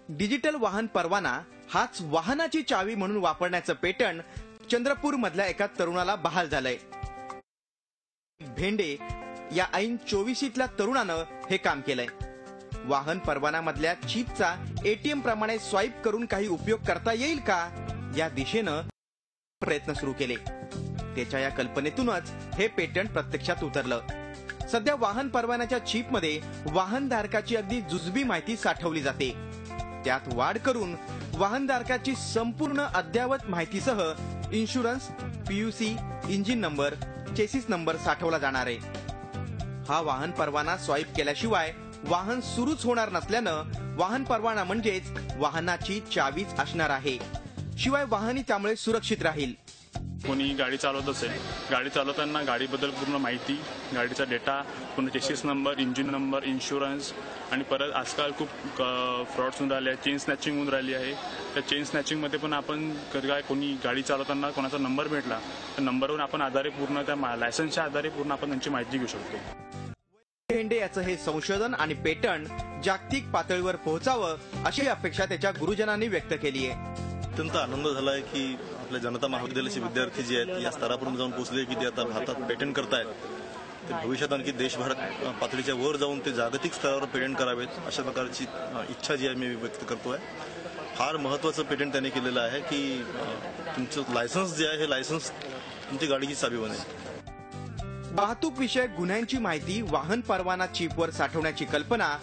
Digital वाहन परवाना हाच वाहनाची चावी म्हणून वापरण्याचं पेटंट चंद्रपूर मधल्या एका तरुणाला बहाल झालंय। भेंडे या ऐन 24ल्या तरुणानं हे काम केलंय। वाहन परवानामधल्या चिपचा एटीएम प्रमाणे स्वाईप करून काही उपयोग करता येईल का या दिशेनं प्रयत्न सुरू केले। त्याच्या या कल्पनेतूनच हे पेटंट प्रत्यक्षात उतरलं। सध्या वाहन परवान्याच्या चिपमध्ये वाहनधारकाची अगदी जुजबी माहिती साठवली जाते। त्यात वाढ करून वाहनधारकाची संपूर्ण अद्ययावत माहितीसह insurance, PUC, engine number, chassis number साठवला जाणार आहे। हा वाहन परवाना स्वाईप केल्याशिवाय वाहन सुरूच होणार नसल्यानं वाहन परवाना म्हणजेच वाहनाची चावीच असणार आहे। शिवाय वाहनही त्यामुळे सुरक्षित राहील। कोणी गाडी चालवत असेल, गाडी चालवताना गाडीबद्दल पूर्ण माहिती, गाडीचा डेटा, पूर्ण chassis number, engine number, insurance आणि परत आजकाल खूप फ्रॉड्स होऊन राहिले आहेत, चेन स्नॅचिंग होऊन राहिली आहे। त्या चेन स्नॅचिंगमध्ये पण आपण काय कोणी गाडी चालवताना कोणाचा नंबर भेटला त्या नंबरवरून आपण आधारे पूर्ण त्या लायसन्सच्या आधारे पूर्ण आपण त्यांची माहिती घेऊ शकतो। भेंडे याचं हे संशोधन आणि पेटंट जागतिक पातळीवर पोहोचावं अशी अपेक्षा त्याच्या गुरुजनांनी व्यक्त केली आहे। अत्यंत आनंद झालाय की आपल्या जनता महाविद्यालयाचे विद्यार्थी जे आहेत या स्तरापर्यंत जाऊन पोहोचले की ते आता भारतात पेटंट करतायत। ते भविष्यात आणखी देशभर पातळीच्या वर जाऊन ते जागतिक स्तरावर पेटंट करावेत अशा प्रकारची इच्छा जी आहे मी व्यक्त करतोय। फार महत्त्वाचं पेटंट त्यांनी केलेलं आहे की तुमचं लायसन्स जे आहे हे लायसन्स तुमची गाडीची चावी बनेल। वाहतूक विषयक गुन्ह्यांची माहिती वाहन परवाना चिपवर साठवण्याची कल्पना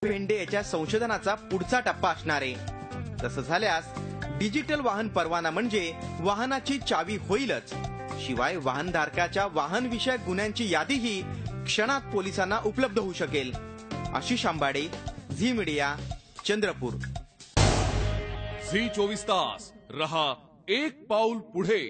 भेंडे याच्या संशोधनाचा पुढचा टप्पा असणार आहे। तसं झाल्यास डिजिटल वाहन परवाना म्हणजे वाहनाची चावी होईलच, शिवाय वाहनधारकाच्या वाहन विषयक गुन्ह्यांची यादीही क्षणात पोलिसांना उपलब्ध होऊ शकेल। आशिष आंबाडे, झी मीडिया, चंद्रपूर। झी 24 तास रहा एक पाऊल पुढे।